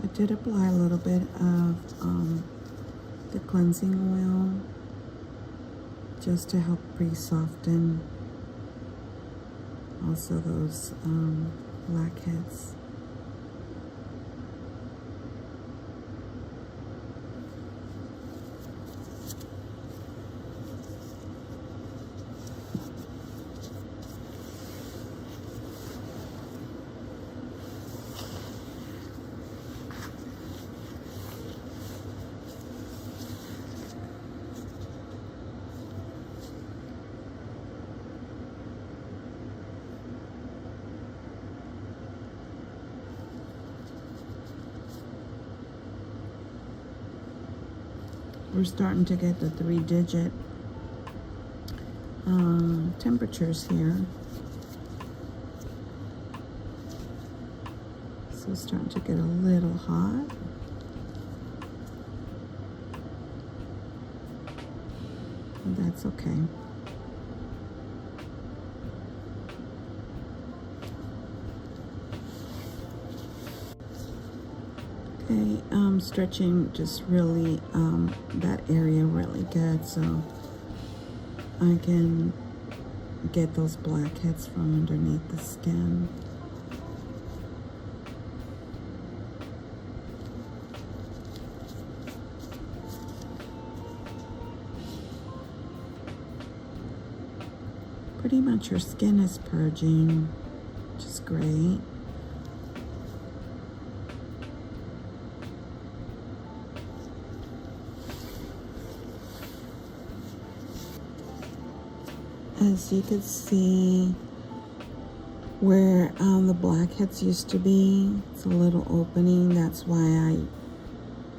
I did apply a little bit of the cleansing oil just to help pre-soften also those blackheads. We're starting to get the 3-digit temperatures here. So it's starting to get a little hot. But that's okay. Okay, stretching just really that area really good so I can get those blackheads from underneath the skin. Pretty much your skin is purging, which is great. As you can see, where the blackheads used to be, it's a little opening. That's why I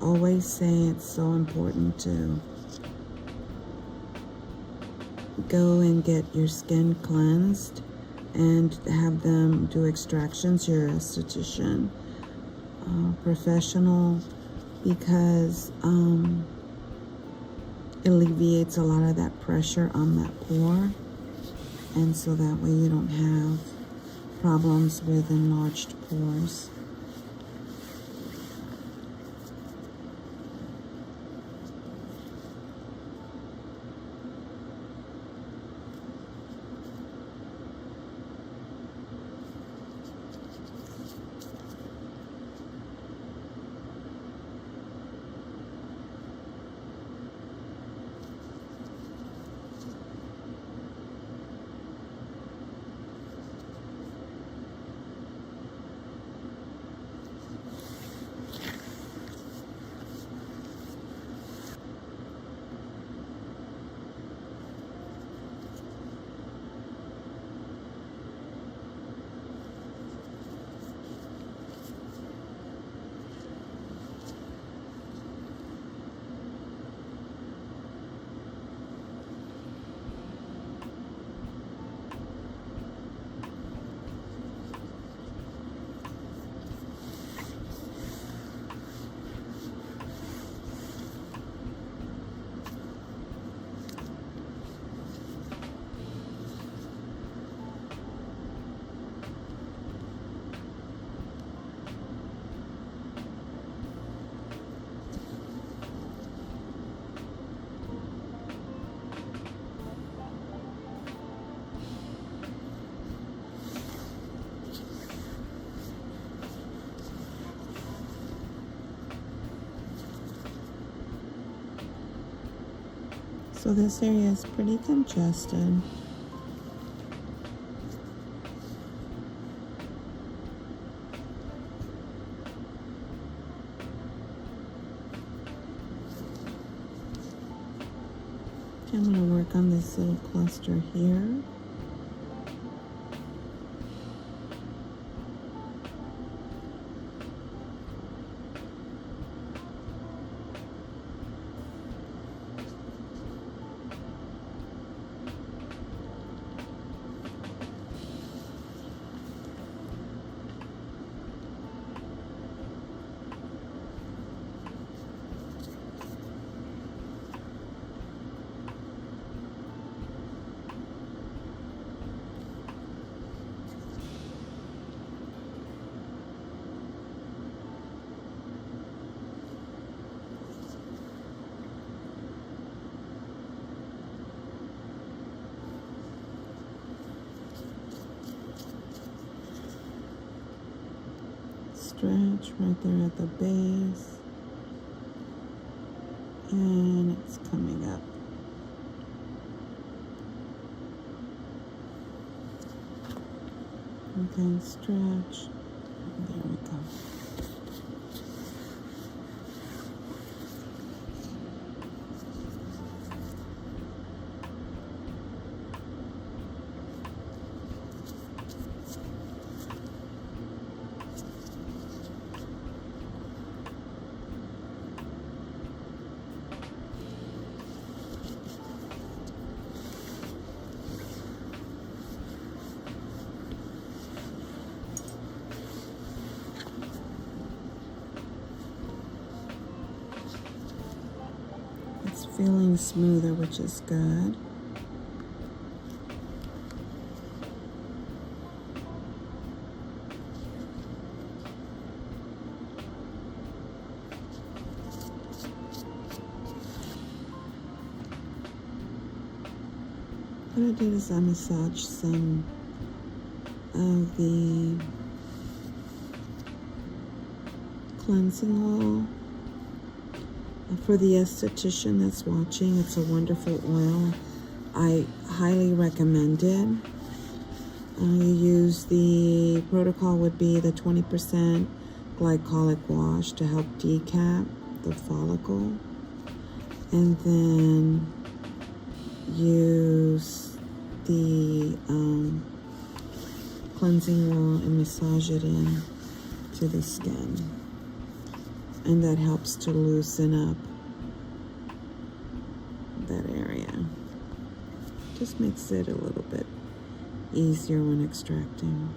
always say it's so important to go and get your skin cleansed and have them do extractions, your esthetician, professional, because it alleviates a lot of that pressure on that pore. And so that way you don't have problems with enlarged pores. So this area is pretty congested. I'm going to work on this little cluster here. stretch right there at the base. And it's coming up. Again, stretch. There we go. It's feeling smoother, which is good. What I did is I massaged some of the cleansing oil. For the esthetician that's watching, it's a wonderful oil. I highly recommend it. You use the protocol would be the 20% glycolic wash to help decap the follicle. And then use the cleansing oil and massage it in to the skin. And that helps to loosen up that area. Just makes it a little bit easier when extracting.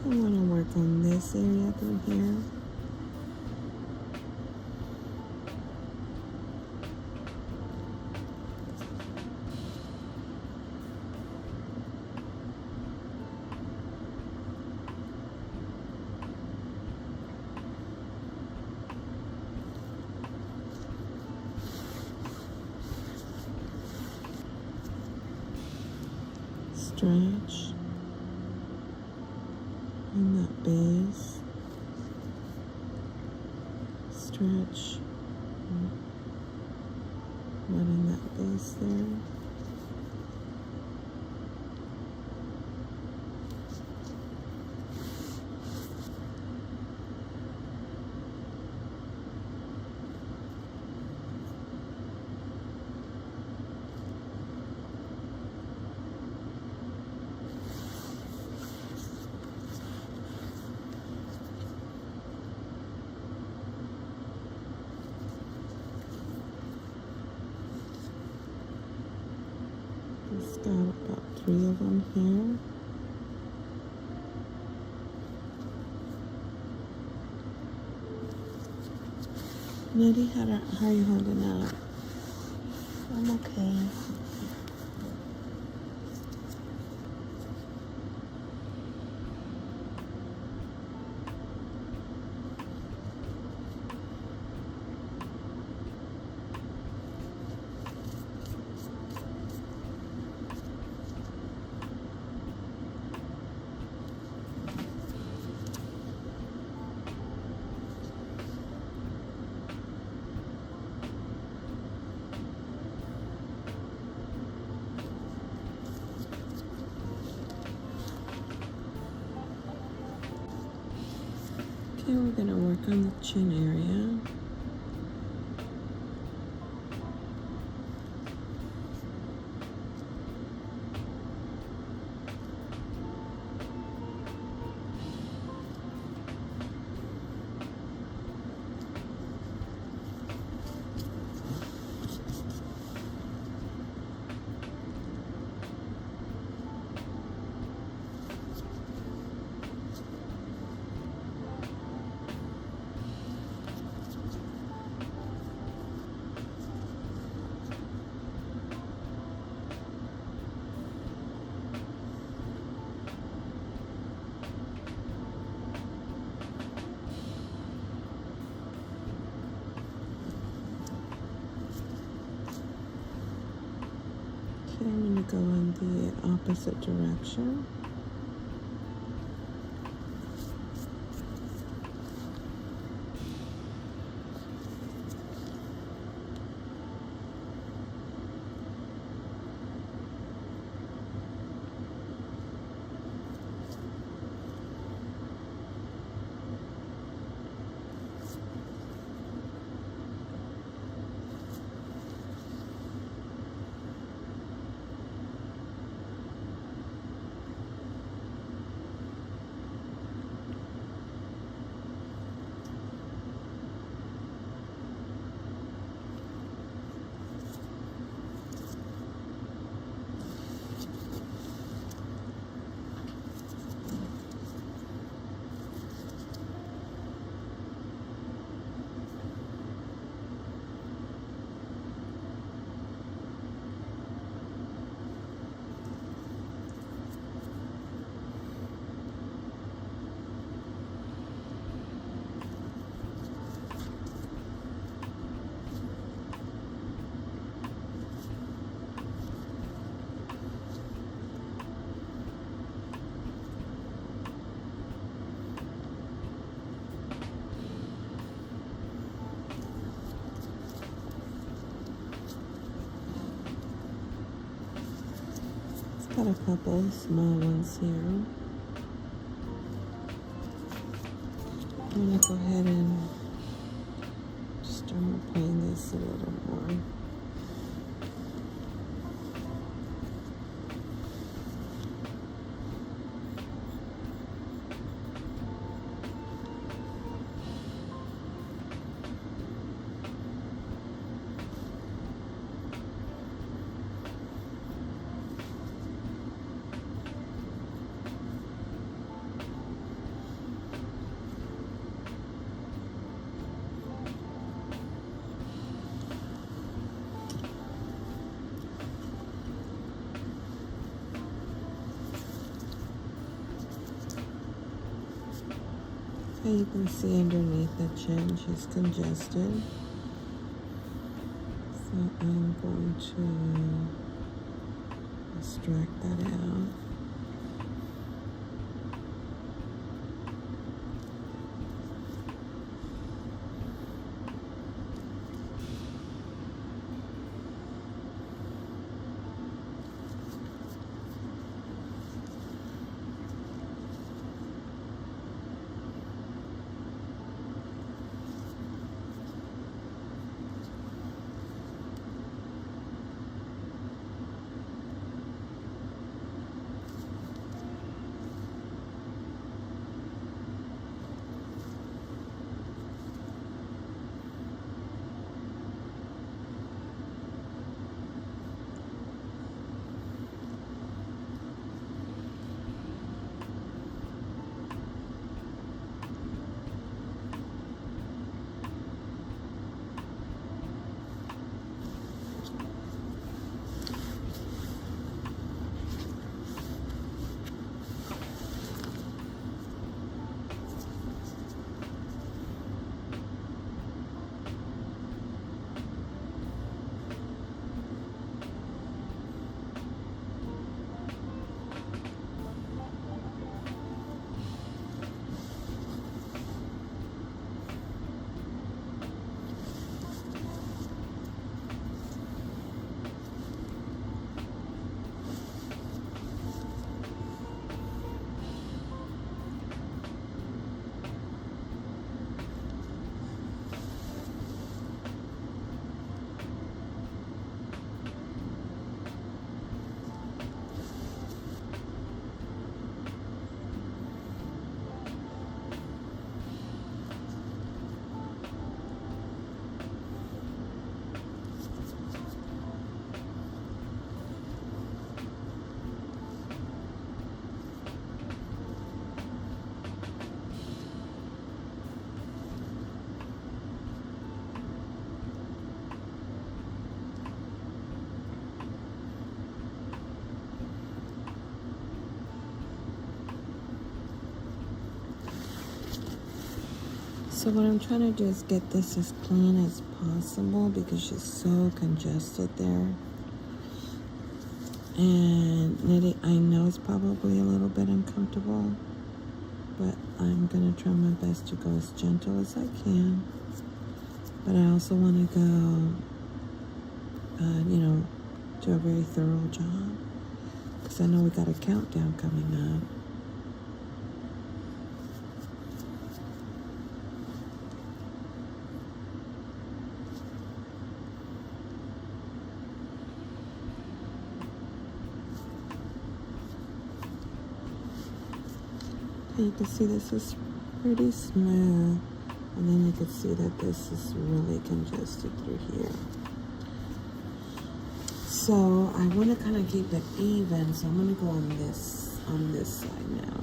I want to work on this area through here. Stretch in that base, stretch right in that base there. It's got about 3 of them here. Nettie, how are you holding out? Okay. Okay, we're going to work on the chin area. Okay, I'm going to go in the opposite direction. Got a couple of small ones here. I'm going to go ahead and start playing this a little more. You can see underneath the chin she's congested, so I'm going to extract that out. So what I'm trying to do is get this as clean as possible because she's so congested there. And knitting, I know it's probably a little bit uncomfortable, but I'm gonna try my best to go as gentle as I can. But I also want to go, do a very thorough job because I know we got a countdown coming up. You can see this is pretty smooth, and then you can see that this is really congested through here. So I want to kind of keep it even, so I'm going to go on this side now.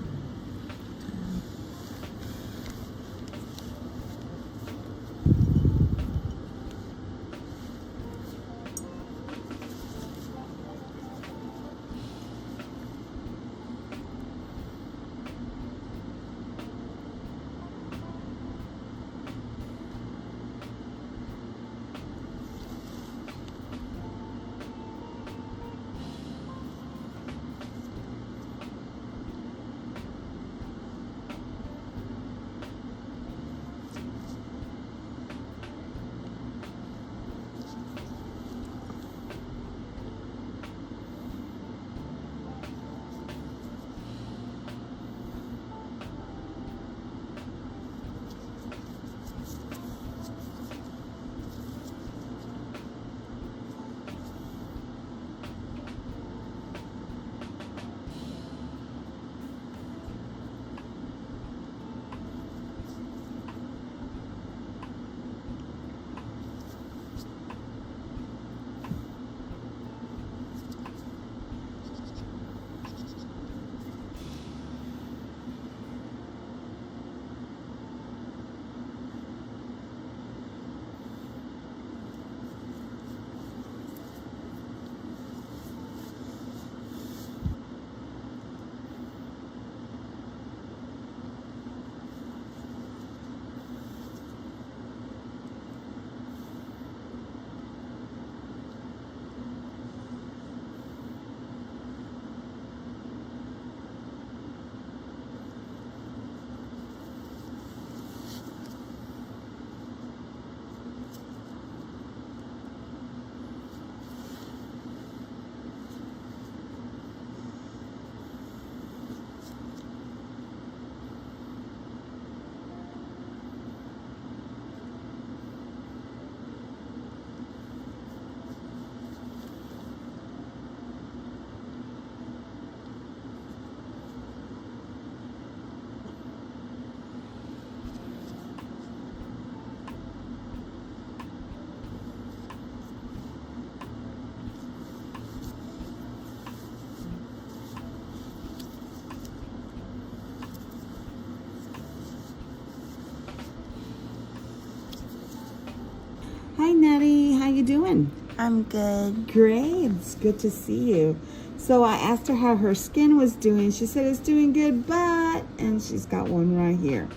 Hi, Nettie. How you doing? I'm good. Great. It's good to see you. So I asked her how her skin was doing. She said it's doing good, but, and she's got one right here.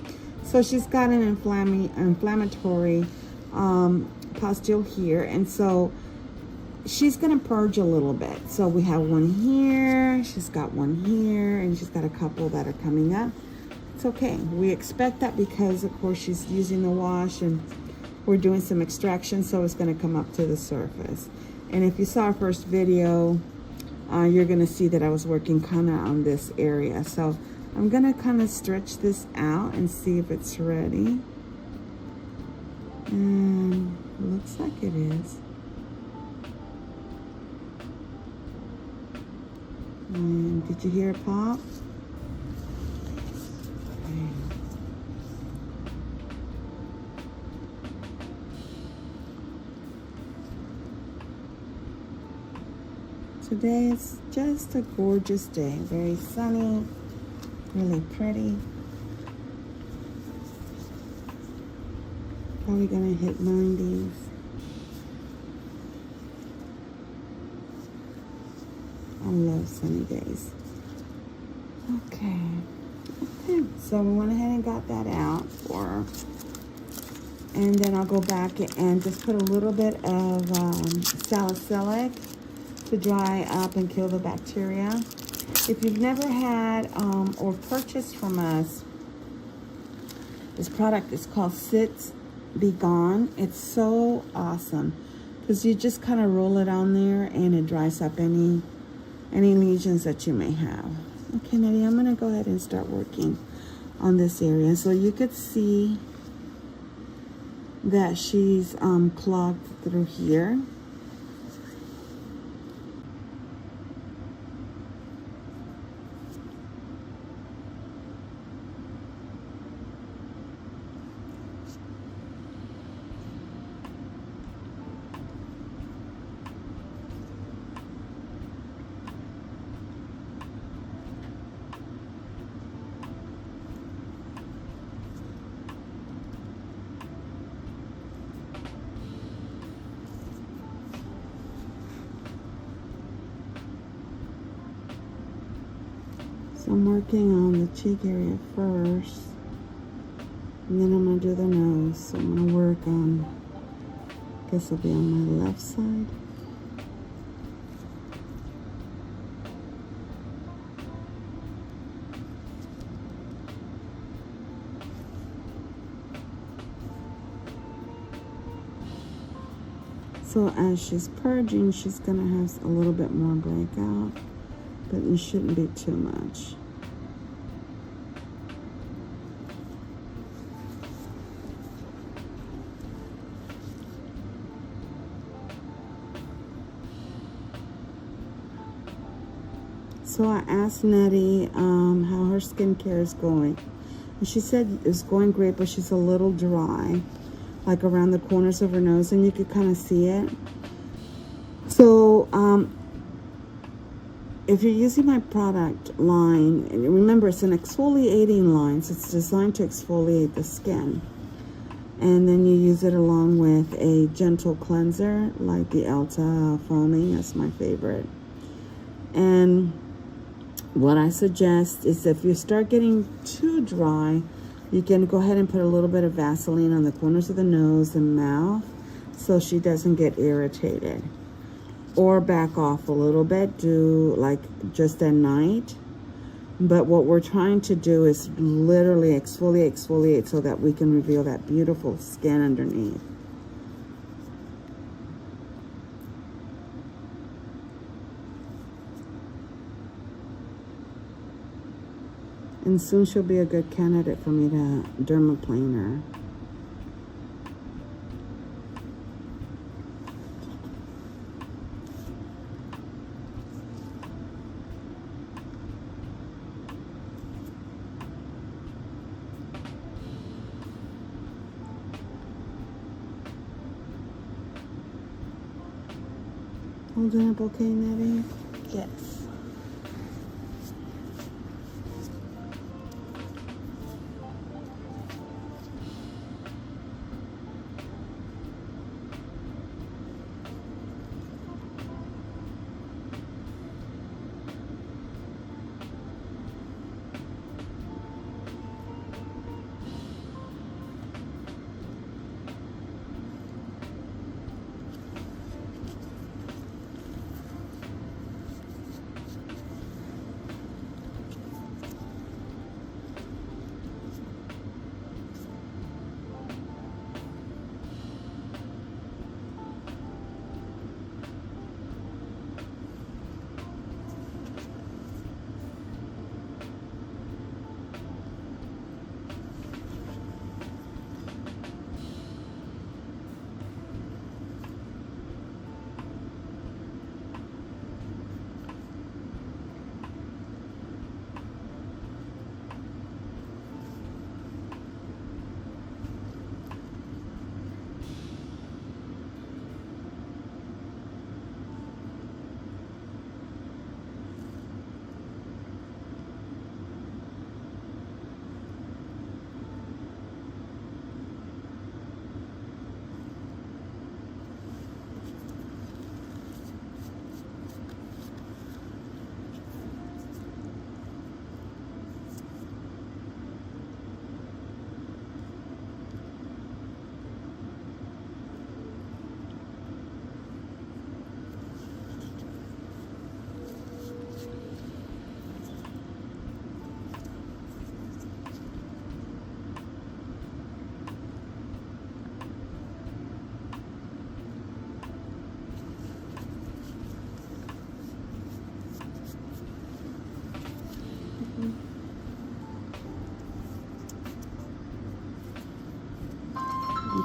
So she's got an inflammatory pustule here, and so she's gonna purge a little bit. So we have one here, she's got one here, and she's got a couple that are coming up. It's okay. We expect that because, of course, she's using the wash and we're doing some extraction, so it's going to come up to the surface. And if you saw our first video, you're going to see that I was working kind of on this area. So I'm going to kind of stretch this out and see if it's ready. And it looks like it is. And did you hear it pop? Today is just a gorgeous day, very sunny, really pretty. Probably gonna hit 90s. I love sunny days. Okay, so we went ahead and got that out for her. And then I'll go back and just put a little bit of salicylic to dry up and kill the bacteria. If you've never had or purchased from us, this product is called 𝑺𝒐𝒐𝒕𝒉𝒊𝒏𝒈. Be Gone. It's so awesome because you just kind of roll it on there and it dries up any lesions that you may have. Okay, Nettie, I'm going to go ahead and start working on this area. So you could see that she's clogged through here. So I'm working on the cheek area first, and then I'm going to do the nose. So I'm going to work on, I guess it'll be on my left side. So as she's purging, she's going to have a little bit more breakout, but it shouldn't be too much. So I asked Nettie how her skincare is going. And she said it's going great, but she's a little dry, like around the corners of her nose, and you could kind of see it. So if you're using my product line, and remember it's an exfoliating line, so it's designed to exfoliate the skin. And then you use it along with a gentle cleanser like the Elta foaming. That's my favorite. And what I suggest is if you start getting too dry, you can go ahead and put a little bit of Vaseline on the corners of the nose and mouth so she doesn't get irritated. Or back off a little bit, do like just at night. But what we're trying to do is literally exfoliate so that we can reveal that beautiful skin underneath. And soon she'll be a good candidate for me to dermaplane her. Holding up okay, Nettie? Yes.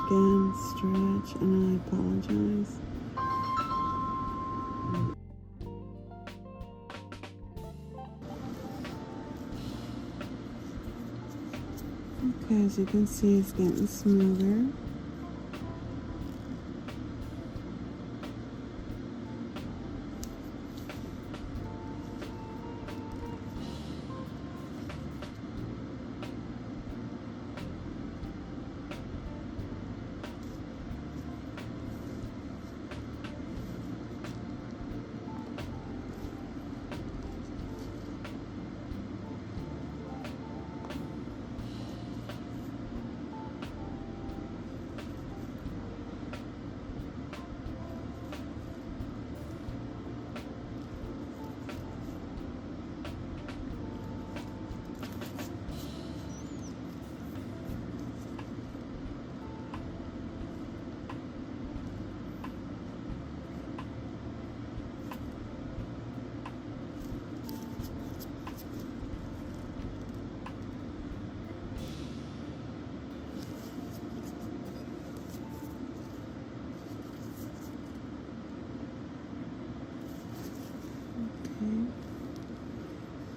again, stretch, and I apologize. Okay, as you can see, it's getting smoother.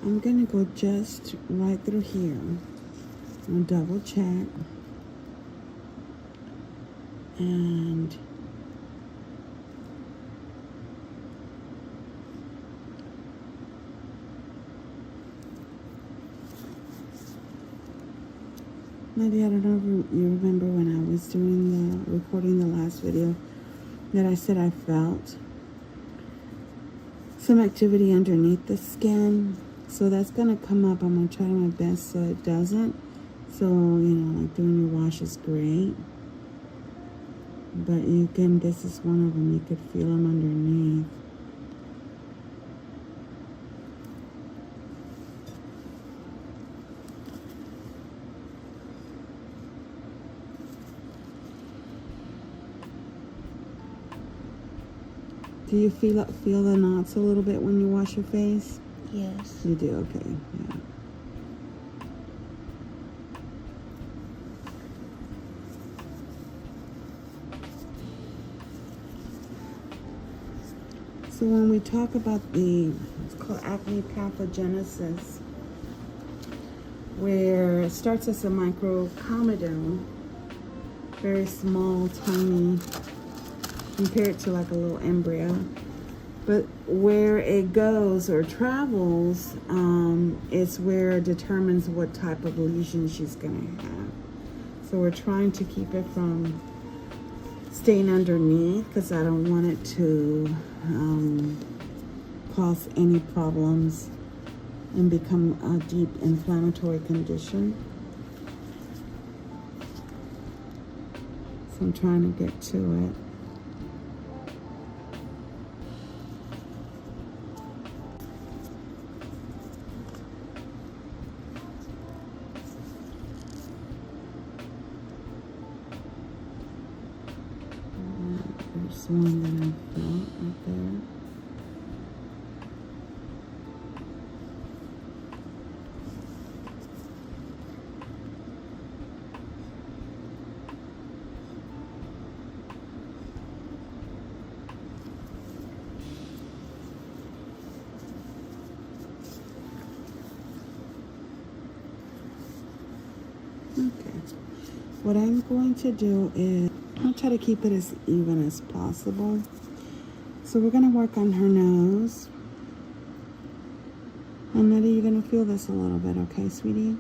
I'm gonna go just right through here. I'll double check. And maybe I don't know if you remember when I was doing recording the last video that I said I felt some activity underneath the skin. So that's gonna come up. I'm gonna try my best so it doesn't. So, like doing your wash is great. But you can, this is one of them, you could feel them underneath. Do you feel the knots a little bit when you wash your face? Yes. You do, okay, yeah. So when we talk about it's called acne pathogenesis, where it starts as a microcomedone, very small, tiny, compared to like a little embryo. But where it goes or travels is where it determines what type of lesion she's going to have. So we're trying to keep it from staying underneath because I don't want it to cause any problems and become a deep inflammatory condition. So I'm trying to get to it. There's one that I felt right there. Okay. What I'm going to do is I'll try to keep it as even as possible. So we're going to work on her nose. And Nettie, you're going to feel this a little bit, okay, sweetie?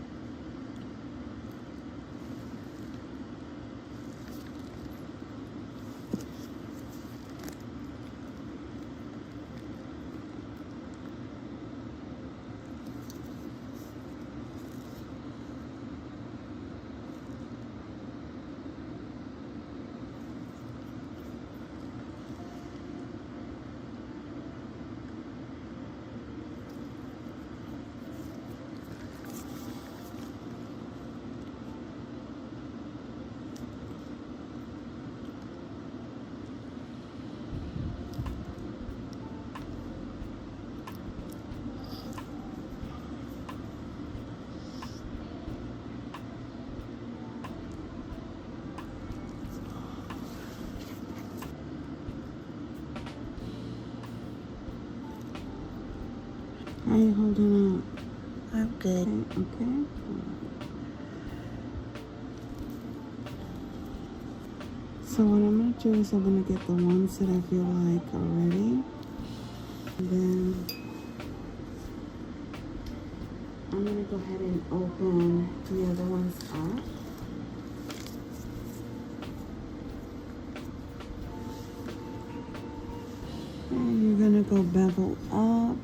How are you holding up? I'm good. Okay. So what I'm going to do is I'm going to get the ones that I feel like are ready. And then I'm going to go ahead and open the other ones up. And you're going to go bevel up.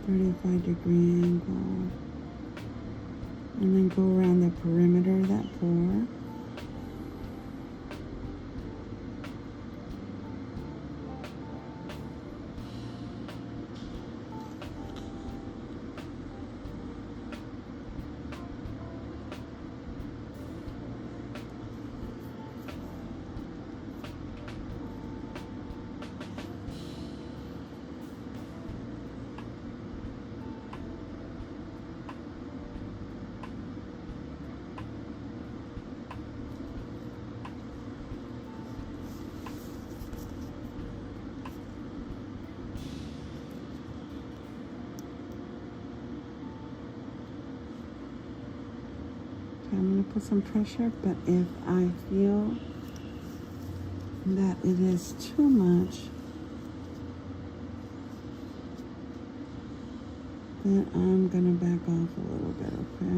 35-degree angle. And then go around the perimeter of that pore. I'm going to put some pressure, but if I feel that it is too much, then I'm going to back off a little bit, okay?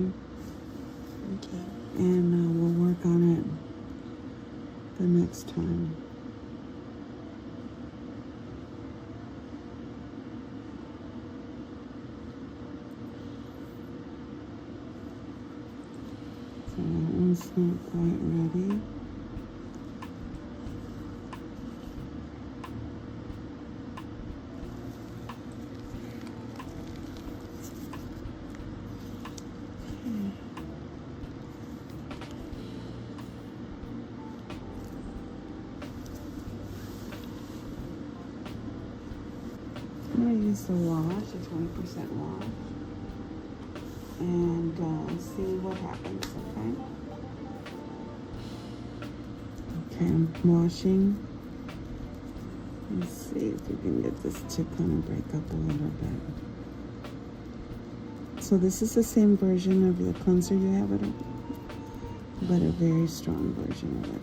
Okay. And we'll work on it the next time. So that one's not quite ready. I'm going to use the wash, a 20% wash, and see what happens, okay? Okay, I'm washing. Let's see if we can get this to kind of break up a little bit. So this is the same version of the cleanser you have, but a very strong version of it.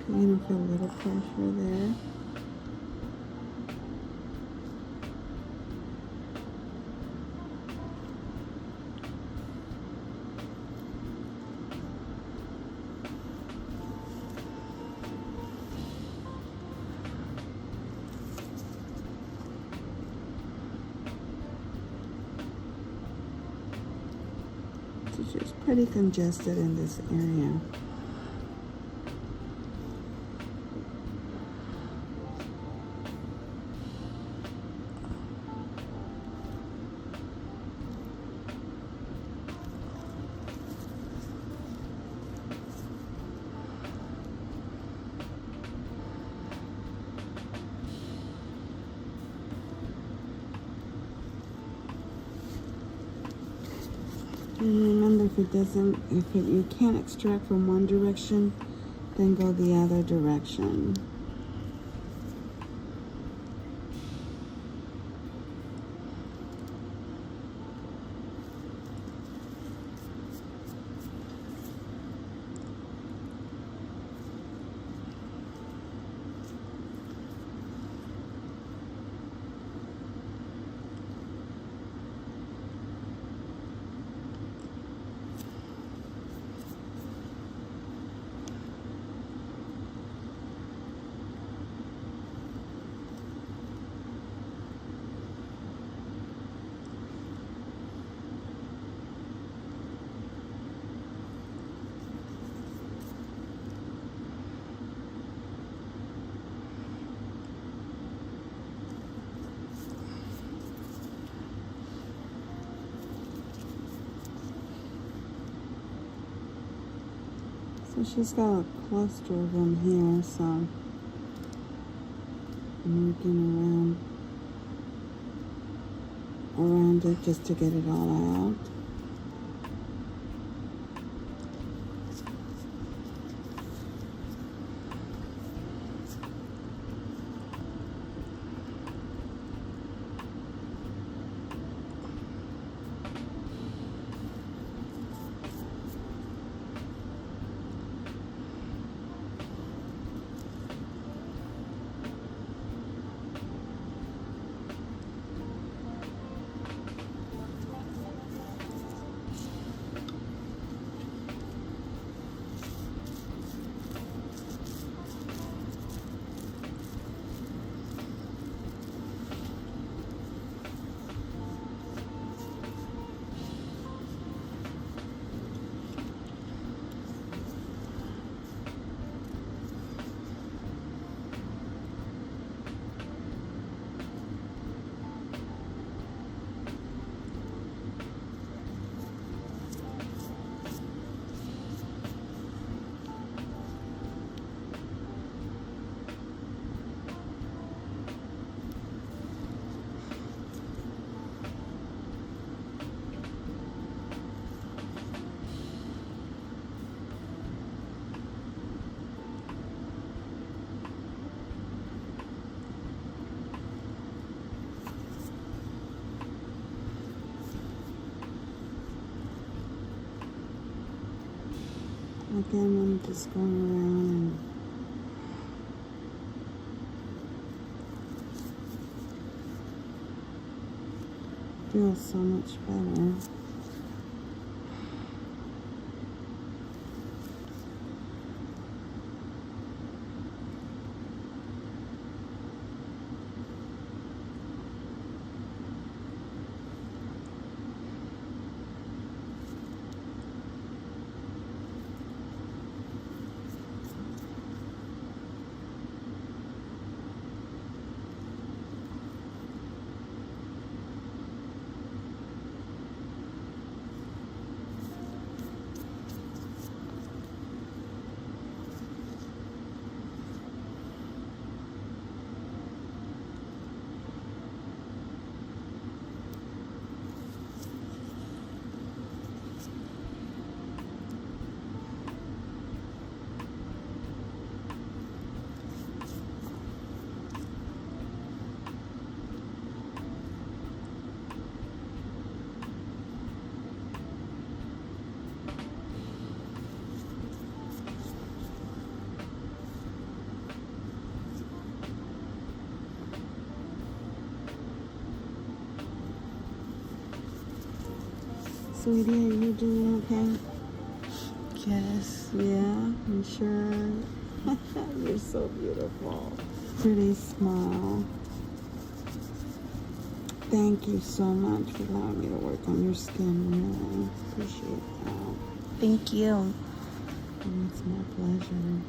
You're going to feel a little pressure there. She's just pretty congested in this area. And remember, if you can't extract from one direction, then go the other direction. So she's got a cluster of them here, so I'm working around it just to get it all out. Again, I'm just going around and feel so much better. Sweetie, are you doing okay? Yes. Yeah, I'm sure. You're so beautiful. Pretty smile. Thank you so much for allowing me to work on your skin. Really appreciate that. Thank you. It's my pleasure.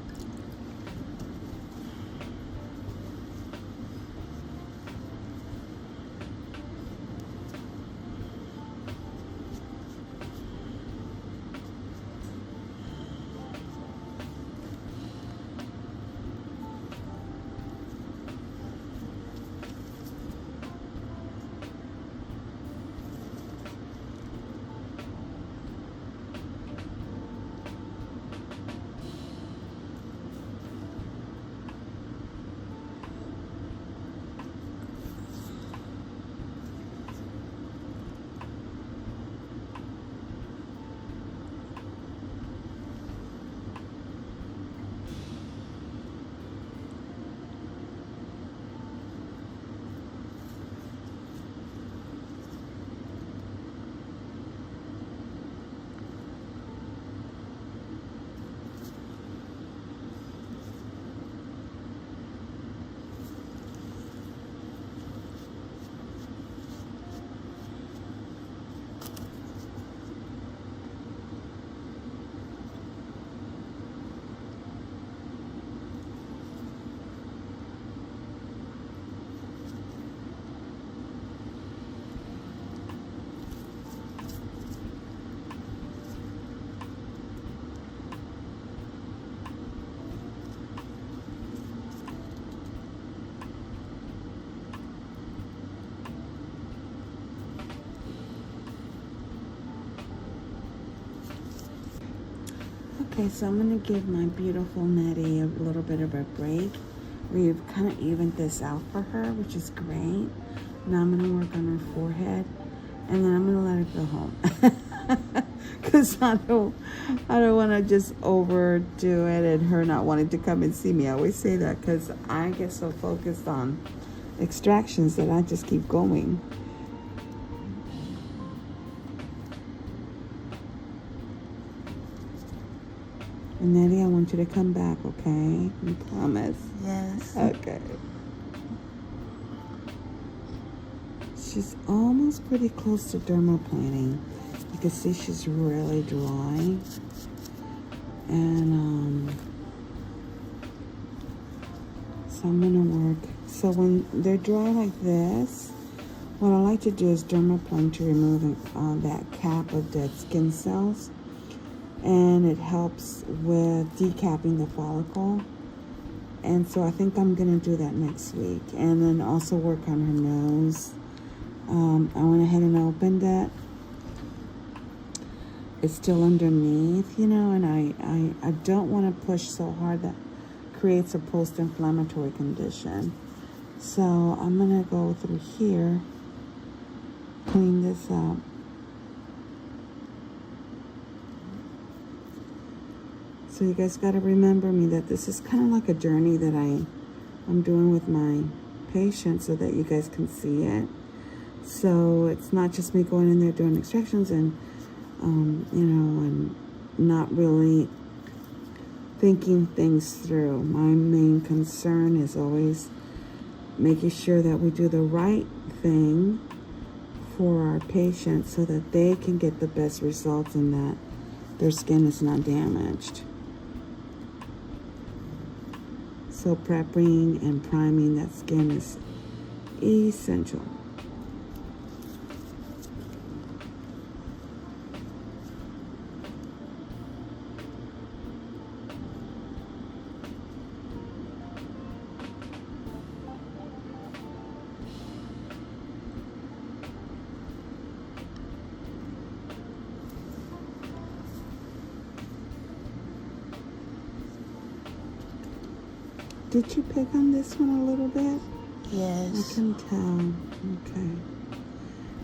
Okay, so I'm going to give my beautiful Nettie a little bit of a break. We've kind of evened this out for her, which is great. Now I'm going to work on her forehead, and then I'm going to let her go home. Because I don't want to just overdo it and her not wanting to come and see me. I always say that because I get so focused on extractions that I just keep going. And Nettie, I want you to come back, okay? You promise? Yes. Okay. She's almost pretty close to dermaplaning. You can see she's really dry. And so I'm gonna work. So when they're dry like this, what I like to do is dermaplane to remove that cap of dead skin cells. And it helps with decapping the follicle. And so I think I'm gonna do that next week. And then also work on her nose. I went ahead and opened it. It's still underneath, you know, and I don't want to push so hard that creates a post-inflammatory condition. So I'm gonna go through here, clean this up. So you guys got to remember me that this is kind of like a journey that I'm doing with my patients so that you guys can see it. So it's not just me going in there doing extractions and, you know, and not really thinking things through. My main concern is always making sure that we do the right thing for our patients so that they can get the best results and that their skin is not damaged. So prepping and priming that skin is essential. Did you pick on this one a little bit? Yes. I can tell. Okay.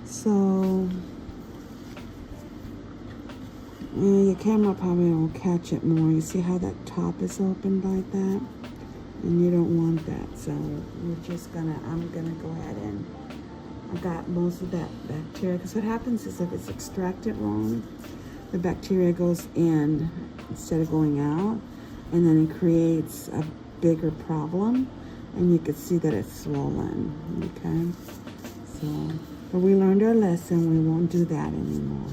So, yeah, your camera probably won't catch it more. You see how that top is opened like that? And you don't want that. So we're just I'm gonna go ahead and I got most of that bacteria. Because what happens is if it's extracted wrong, the bacteria goes in instead of going out. And then it creates a bigger problem, and you can see that it's swollen. Okay, so but we learned our lesson. We won't do that anymore.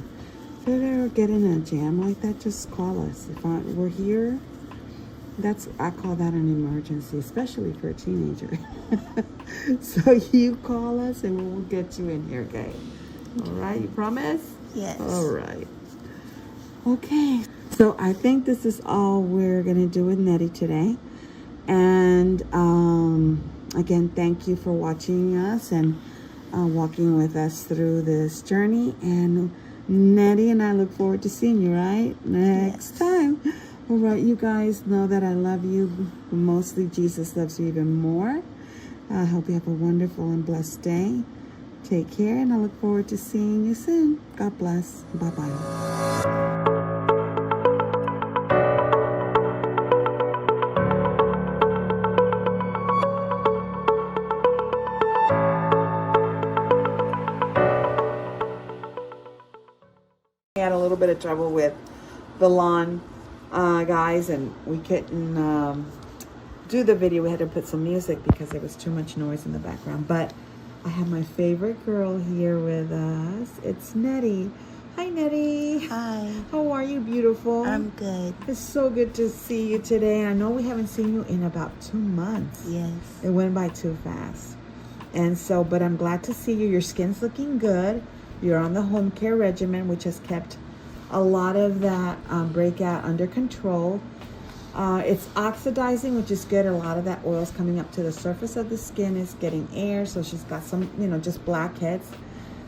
If you ever get in a jam like that, just call us. If we're here, I call that an emergency, especially for a teenager. So you call us and we'll get you in here, okay? All right, you promise? Yes. All right. Okay. So I think this is all we're gonna do with Nettie today. And again, thank you for watching us and walking with us through this journey. And Nettie and I look forward to seeing you, right? Next time. All right, you guys know that I love you. Mostly Jesus loves you even more. I hope you have a wonderful and blessed day. Take care, and I look forward to seeing you soon. God bless. Bye-bye. Had a little bit of trouble with the lawn guys, and we couldn't do the video. We had to put some music because there was too much noise in the background. But I have my favorite girl here with us. It's Nettie. Hi, Nettie. Hi. How are you, beautiful? I'm good. It's so good to see you today. I know we haven't seen you in about 2 months. Yes. It went by too fast. And so, but I'm glad to see you. Your skin's looking good. You're on the home care regimen, which has kept a lot of that breakout under control. It's oxidizing, which is good. A lot of that oil is coming up to the surface of the skin. Is getting air, so she's got some, just blackheads.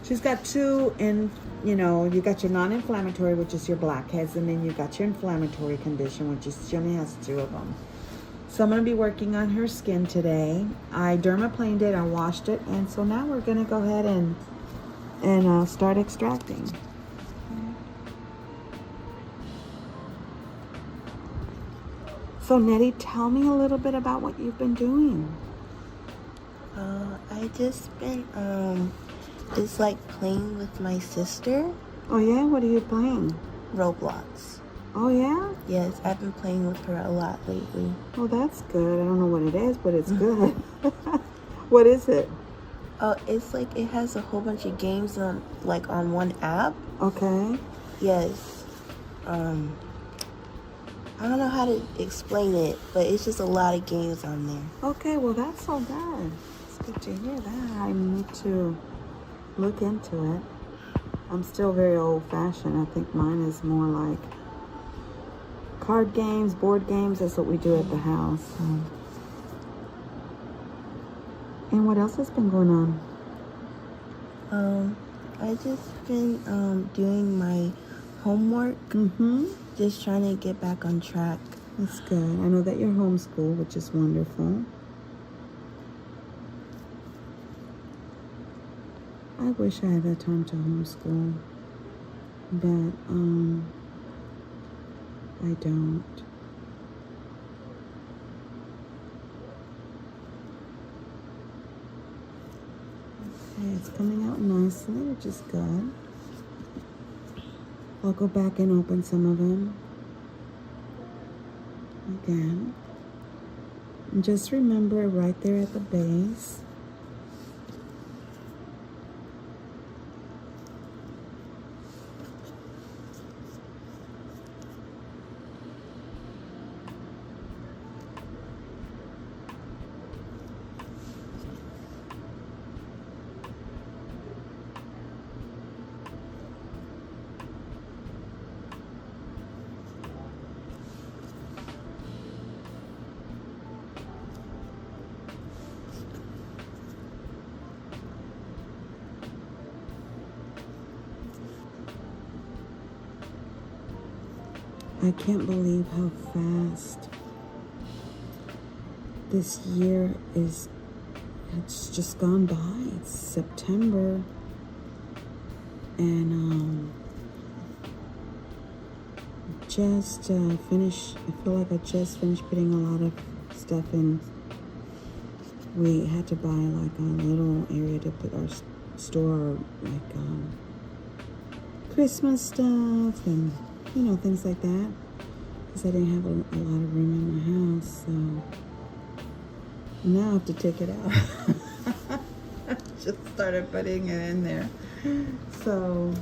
She's got two you got your non-inflammatory, which is your blackheads, and then you got your inflammatory condition, which is, she only has 2 of them. So I'm going to be working on her skin today. I dermaplaned it, I washed it, and so now we're going to go ahead and start extracting. So Nettie, tell me a little bit about what you've been doing. I just been just like playing with my sister. Oh yeah, what are you playing? Roblox. Oh yeah? Yes, I've been playing with her a lot lately. Oh, that's good. I don't know what it is, but it's good. What is it? Oh, it's like it has a whole bunch of games on one app. Okay. Yes. I don't know how to explain it, but it's just a lot of games on there. Okay, well that's so good. It's good to hear that. I need to look into it. I'm still very old-fashioned. I think mine is more like card games, board games. That's what we do at the house. And what else has been going on? I just been doing my homework. Just trying to get back on track. That's good. I know that you're homeschooled, which is wonderful. I wish I had the time to homeschool, but I don't. Okay, it's coming out nicely, which is good. I'll go back and open some of them again. And just remember right there at the base, I can't believe how fast this year is. It's just gone by. It's September, and just finished. I feel like I just finished putting a lot of stuff in. We had to buy like a little area to put our store, like Christmas stuff and things like that, because I didn't have a lot of room in my house. So now I have to take it out. Just started putting it in there. So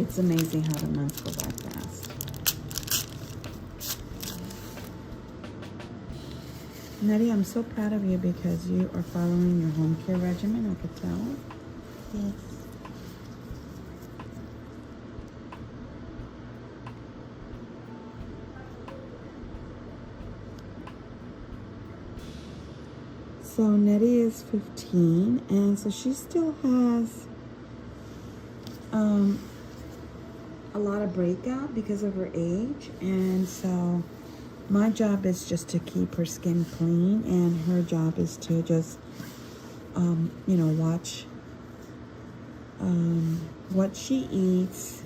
It's amazing how the months go by fast. Nettie, I'm so proud of you because you are following your home care regimen, I could tell. Yes. So Nettie is 15, and so she still has a lot of breakout because of her age, and so my job is just to keep her skin clean, and her job is to just you know, watch what she eats.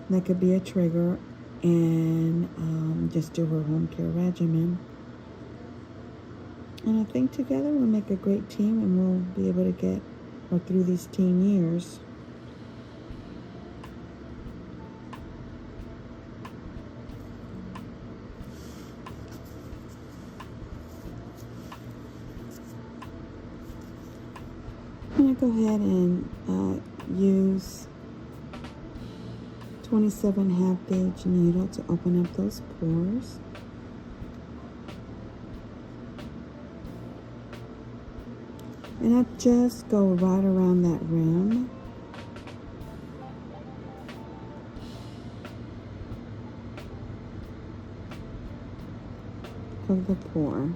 That could be a trigger, and just do her home care regimen. And I think together we'll make a great team, and we'll be able to get her through these teen years. I'm going to go ahead and use 27 half-gauge needle to open up those pores. And I just go right around that rim. Of the pore.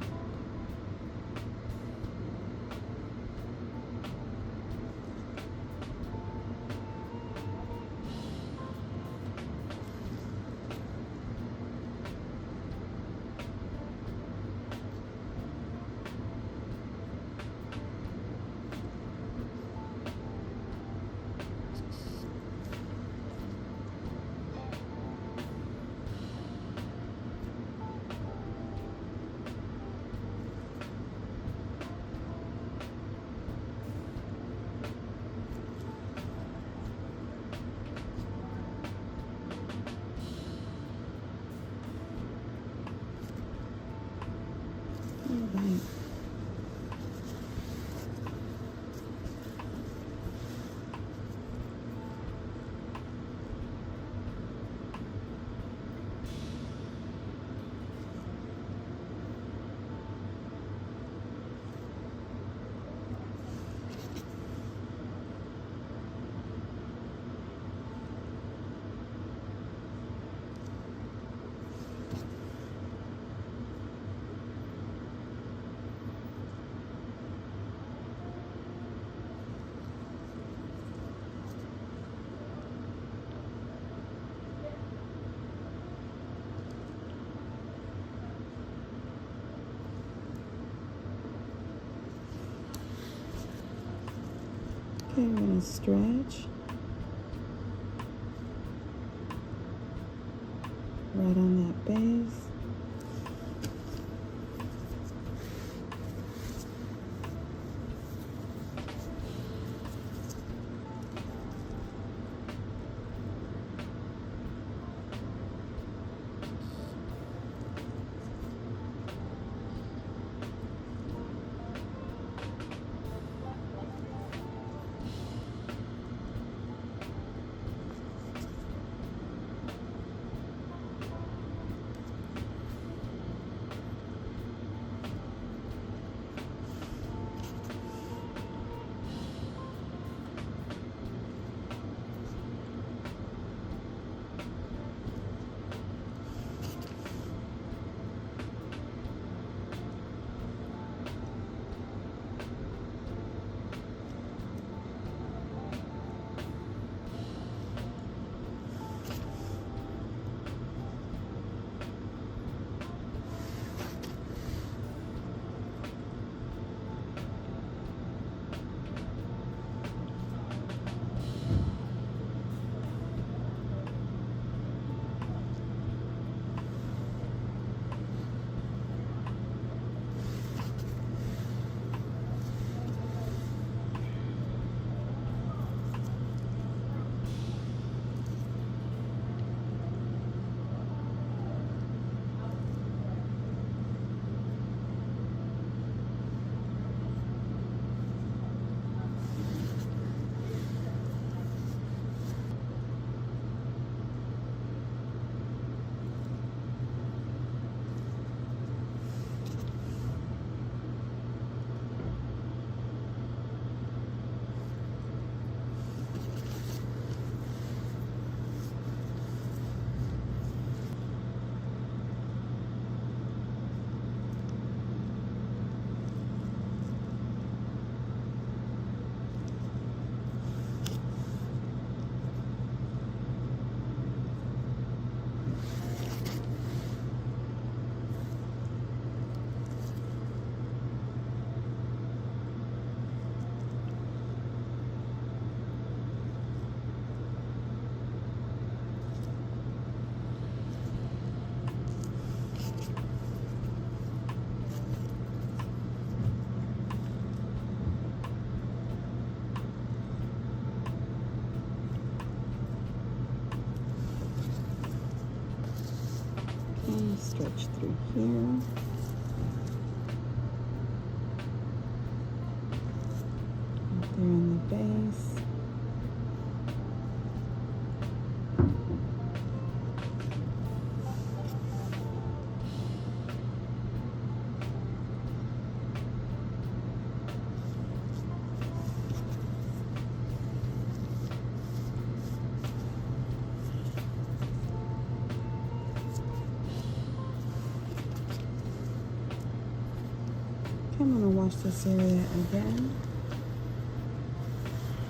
Right. Okay, we're going to stretch right on that base. stretch through here. Right there in the base. I'm going to wash this area again.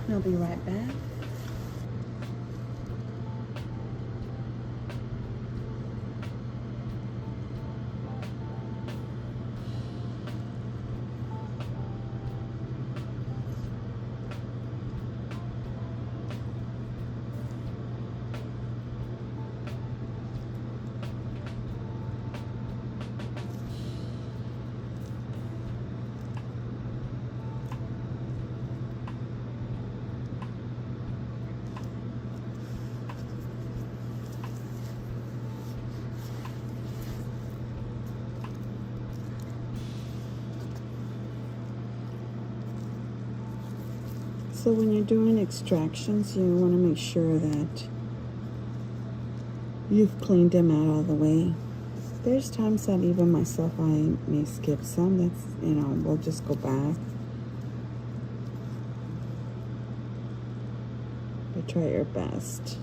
I'll be right back. So when you're doing extractions, you want to make sure that you've cleaned them out all the way. There's times that even myself, I may skip some. That's, we'll just go back. But try your best.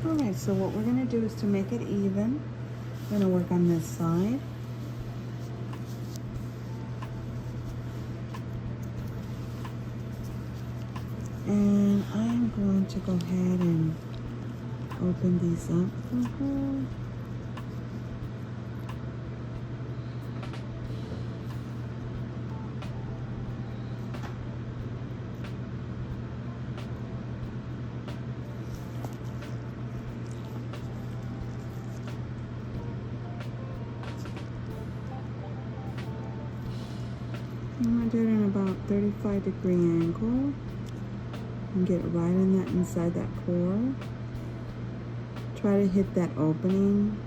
Alright, so what we're going to do is to make it even, we're going to work on this side. And I'm going to go ahead and open these up for her. I'm going to do it in about 35-degree angle and get right in that inside that core. Try to hit that opening.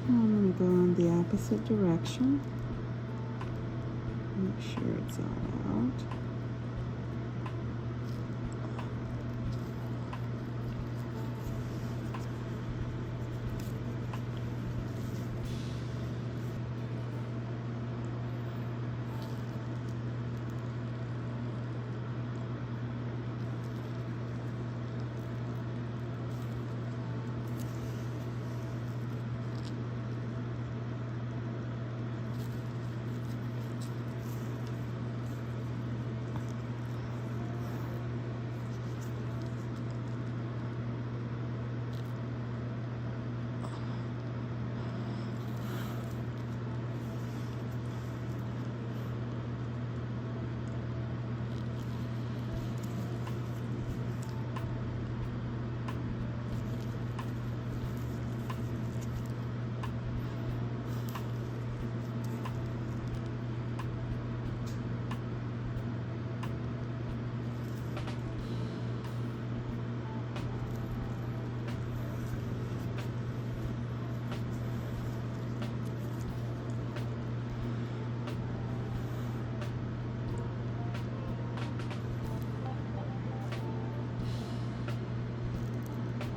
I'm going to go in the opposite direction. Make sure it's all out.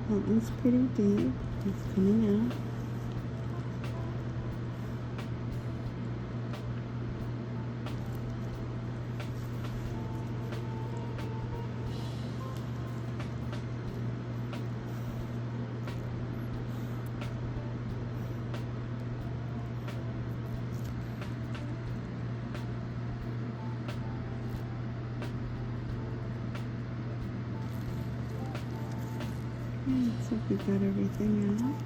That one's pretty deep. It's coming out. Looks like we got everything out.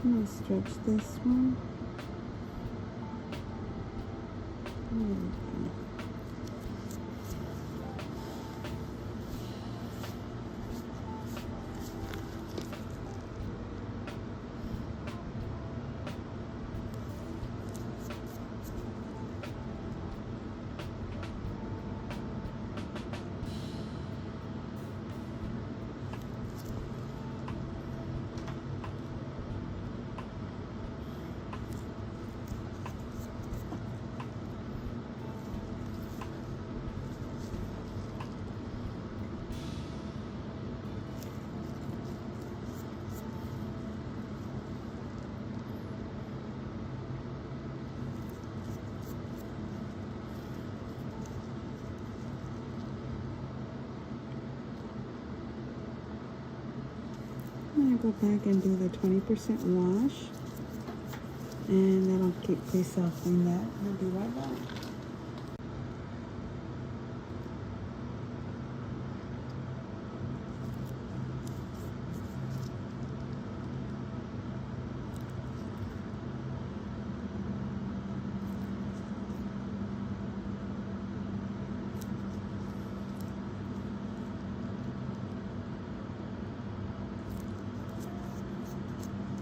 I'm going to stretch this one. There we go. I'm going to go back and do the 20% wash, and then I'll keep pre-softening that. I'll be right back.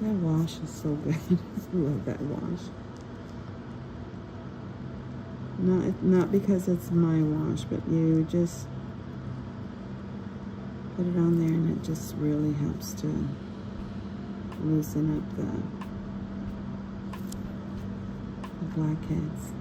That wash is so good. I love that wash. Not because it's my wash, but you just put it on there and it just really helps to loosen up the blackheads.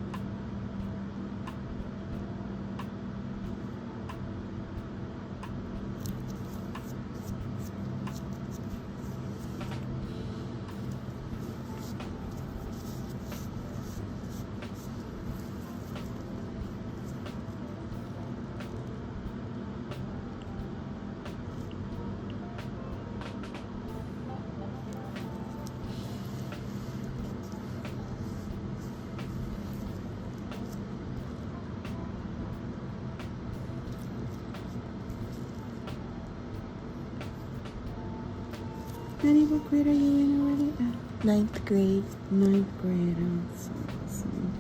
Maddie, what grade are you in already? 9th grade. 9th grade. Oh, so awesome.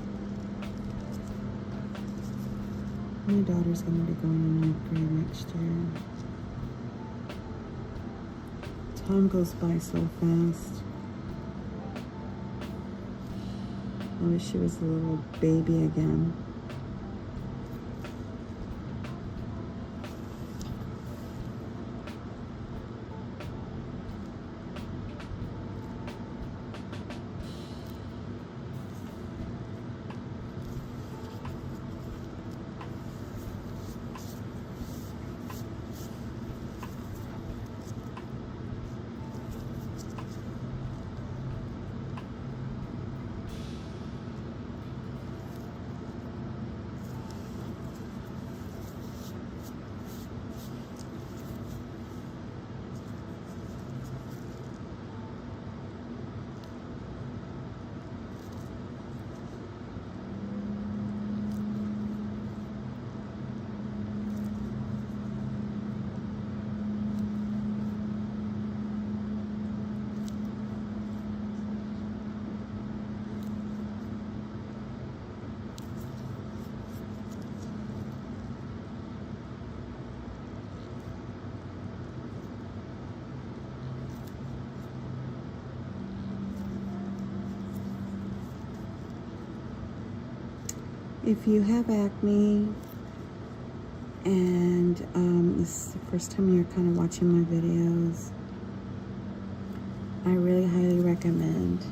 My daughter's going to be going to 9th grade next year. Time goes by so fast. I wish she was a little baby again. If you have acne and this is the first time you're kind of watching my videos, I really highly recommend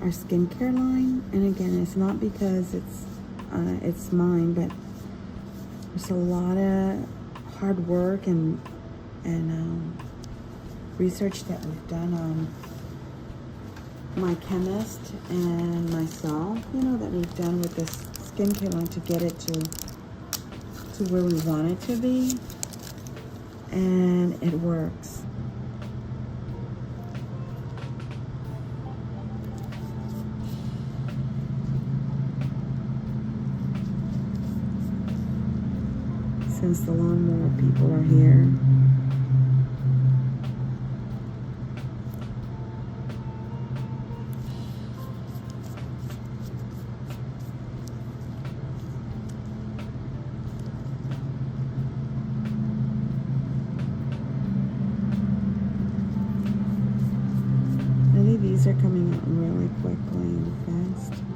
our skincare line. And again, it's not because it's mine, but there's a lot of hard work and research that we've done on my chemist and myself, you know, that we've done with this skincare line to get it to where we want it to be, and it works. Since the lawnmower people are here. These are coming out really quickly and fast.